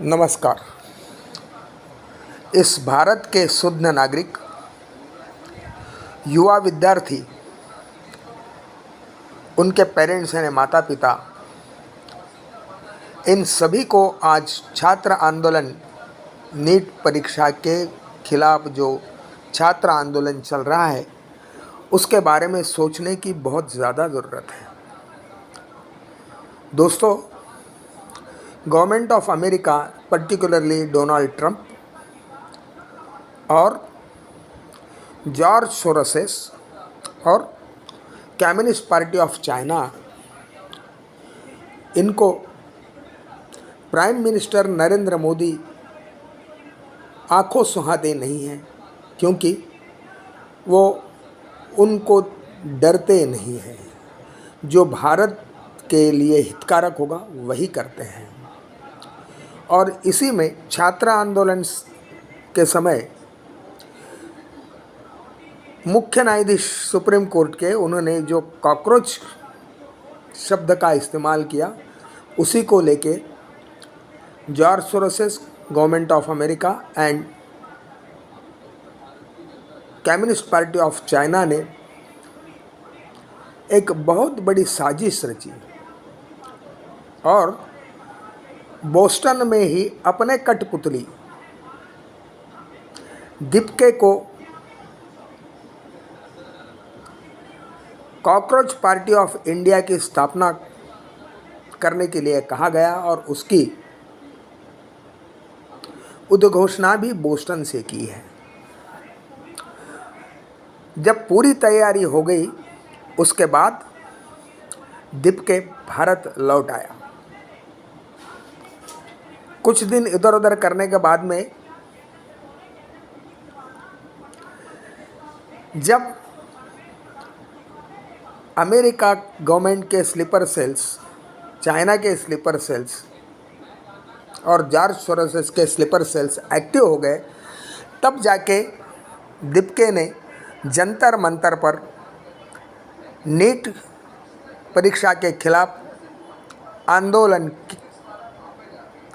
नमस्कार। इस भारत के शुद्ध नागरिक, युवा विद्यार्थी, उनके पेरेंट्स यानी माता पिता, इन सभी को आज छात्र आंदोलन नीट परीक्षा के खिलाफ जो छात्र आंदोलन चल रहा है उसके बारे में सोचने की बहुत ज़्यादा ज़रूरत है। दोस्तों, government of America, particularly Donald Trump और जॉर्ज सोरोसेस और कम्युनिस्ट पार्टी ऑफ चाइना, इनको प्राइम मिनिस्टर नरेंद्र मोदी आंखों सुहाते नहीं हैं, क्योंकि वो उनको डरते नहीं हैं। जो भारत के लिए हितकारक होगा वही करते हैं। और इसी में छात्र आंदोलन के समय मुख्य न्यायाधीश सुप्रीम कोर्ट के, उन्होंने जो कॉकरोच शब्द का इस्तेमाल किया, उसी को लेके George Soros's, government of America and communist party of China ने एक बहुत बड़ी साजिश रची और बोस्टन में ही अपने कठपुतली दीपिका को कॉकरोच पार्टी ऑफ इंडिया की स्थापना करने के लिए कहा गया और उसकी उद्घोषणा भी बोस्टन से की है। जब पूरी तैयारी हो गई, उसके बाद दीपिका भारत लौट आया। कुछ दिन इधर उधर करने के बाद में जब अमेरिका गवर्नमेंट के स्लीपर सेल्स, चाइना के स्लीपर सेल्स और जॉर्ज सोरोसेस के स्लीपर सेल्स एक्टिव हो गए, तब जाके दीपिका ने जंतर मंतर पर नीट परीक्षा के खिलाफ आंदोलन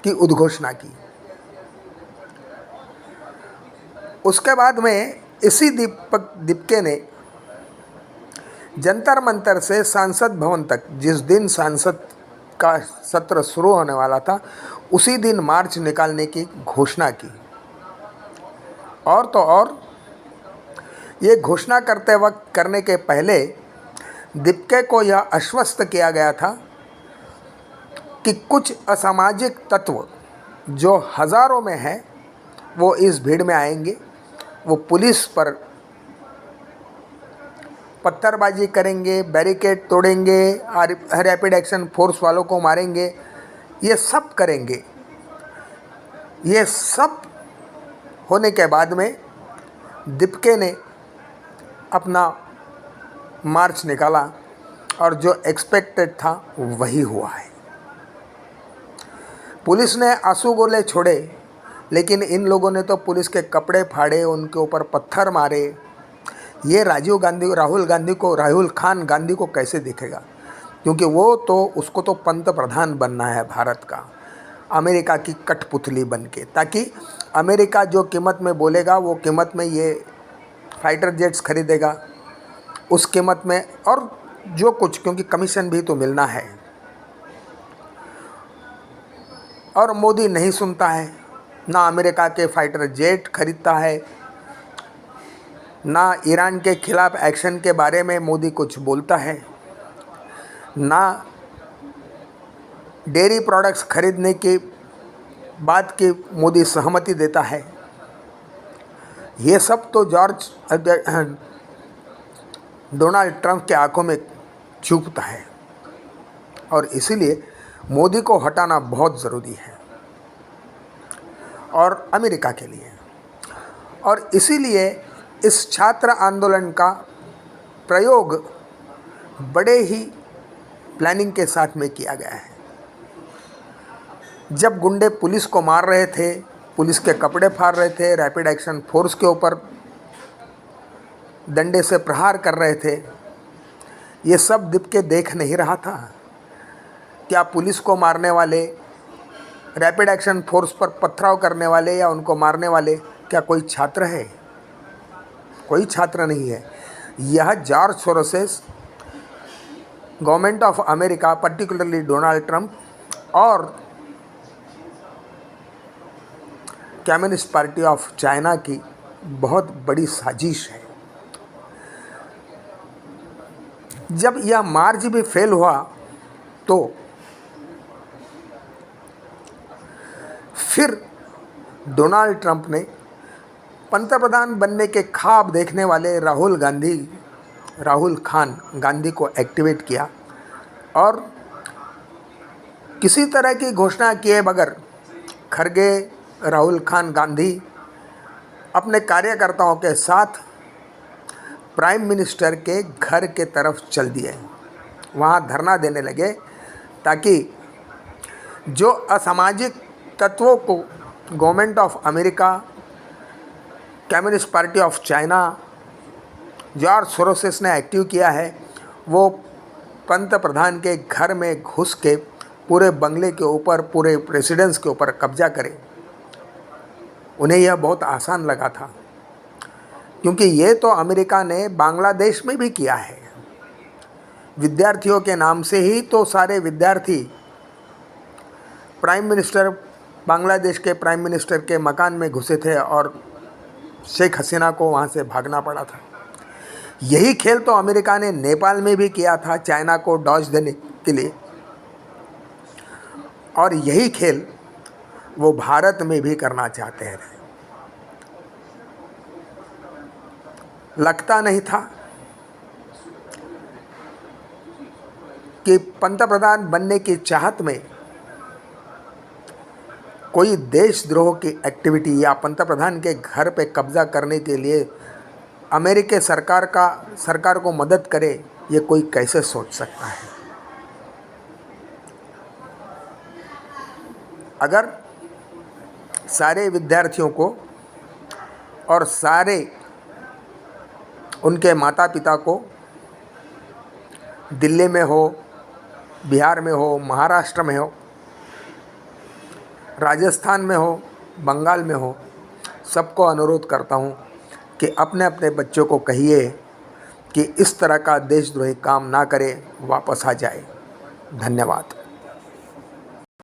की उद्घोषणा की। उसके बाद में इसी दीपिका ने जंतर मंतर से संसद भवन तक, जिस दिन संसद का सत्र शुरू होने वाला था, उसी दिन मार्च निकालने की घोषणा की। और तो और ये घोषणा करने के पहले दीपिका को यह आश्वस्त किया गया था कि कुछ असामाजिक तत्व जो हज़ारों में हैं, वो इस भीड़ में आएंगे, वो पुलिस पर पत्थरबाजी करेंगे, बैरिकेड तोड़ेंगे, रैपिड एक्शन फोर्स वालों को मारेंगे, ये सब करेंगे। ये सब होने के बाद में दीपिका ने अपना मार्च निकाला और जो एक्सपेक्टेड था वही हुआ है। पुलिस ने आंसू गोले छोड़े, लेकिन इन लोगों ने तो पुलिस के कपड़े फाड़े, उनके ऊपर पत्थर मारे। ये राहुल खान गांधी को कैसे दिखेगा, क्योंकि वो तो, उसको तो पंत प्रधान बनना है भारत का, अमेरिका की कठपुतली बनके, ताकि अमेरिका जो कीमत में बोलेगा वो कीमत में ये फाइटर जेट्स खरीदेगा, उस कीमत में, और जो कुछ, क्योंकि कमीशन भी तो मिलना है। और मोदी नहीं सुनता है, ना अमेरिका के फाइटर जेट खरीदता है, ना ईरान के खिलाफ एक्शन के बारे में मोदी कुछ बोलता है, ना डेयरी प्रोडक्ट्स खरीदने की बात की मोदी सहमति देता है। ये सब तो डोनाल्ड ट्रंप के आंखों में चुभता है और इसीलिए मोदी को हटाना बहुत ज़रूरी है और अमेरिका के लिए। और इसीलिए इस छात्र आंदोलन का प्रयोग बड़े ही प्लानिंग के साथ में किया गया है। जब गुंडे पुलिस को मार रहे थे, पुलिस के कपड़े फाड़ रहे थे, रैपिड एक्शन फोर्स के ऊपर डंडे से प्रहार कर रहे थे, ये सब दीपिका देख नहीं रहा था। क्या पुलिस को मारने वाले रैपिड एक्शन फोर्स पर पथराव करने वाले या उनको मारने वाले क्या कोई छात्र है? कोई छात्र नहीं है। यह George Soros, government of America, particularly Donald Trump और कम्युनिस्ट पार्टी ऑफ चाइना की बहुत बड़ी साजिश है। जब यह मार्च भी फेल हुआ तो फिर डोनाल्ड ट्रंप ने पंतप्रधान बनने के ख्वाब देखने वाले राहुल खान गांधी को एक्टिवेट किया और किसी तरह की घोषणा किए बगैर खरगे राहुल खान गांधी अपने कार्यकर्ताओं के साथ प्राइम मिनिस्टर के घर के तरफ चल दिए। वहाँ धरना देने लगे ताकि जो असामाजिक तत्वों को government of America, communist party of China, George Soros ने एक्टिव किया है, वो पंतप्रधान के घर में घुस के पूरे बंगले के ऊपर, पूरे प्रेसिडेंस के ऊपर कब्जा करें। उन्हें यह बहुत आसान लगा था क्योंकि ये तो अमेरिका ने बांग्लादेश में भी किया है। विद्यार्थियों के नाम से ही तो सारे विद्यार्थी बांग्लादेश के प्राइम मिनिस्टर के मकान में घुसे थे और शेख हसीना को वहाँ से भागना पड़ा था। यही खेल तो अमेरिका ने नेपाल में भी किया था चाइना को डॉज देने के लिए, और यही खेल वो भारत में भी करना चाहते हैं। लगता नहीं था कि पंतप्रधान बनने की चाहत में कोई देशद्रोह की एक्टिविटी या पंतप्रधान के घर पे कब्जा करने के लिए अमेरिकी सरकार को मदद करे, ये कोई कैसे सोच सकता है। अगर सारे विद्यार्थियों को और सारे उनके माता पिता को दिल्ली में हो, बिहार में हो, महाराष्ट्र में हो, राजस्थान में हो, बंगाल में हो, सबको अनुरोध करता हूँ कि अपने अपने बच्चों को कहिए कि इस तरह का देशद्रोही काम ना करे, वापस आ जाए। धन्यवाद।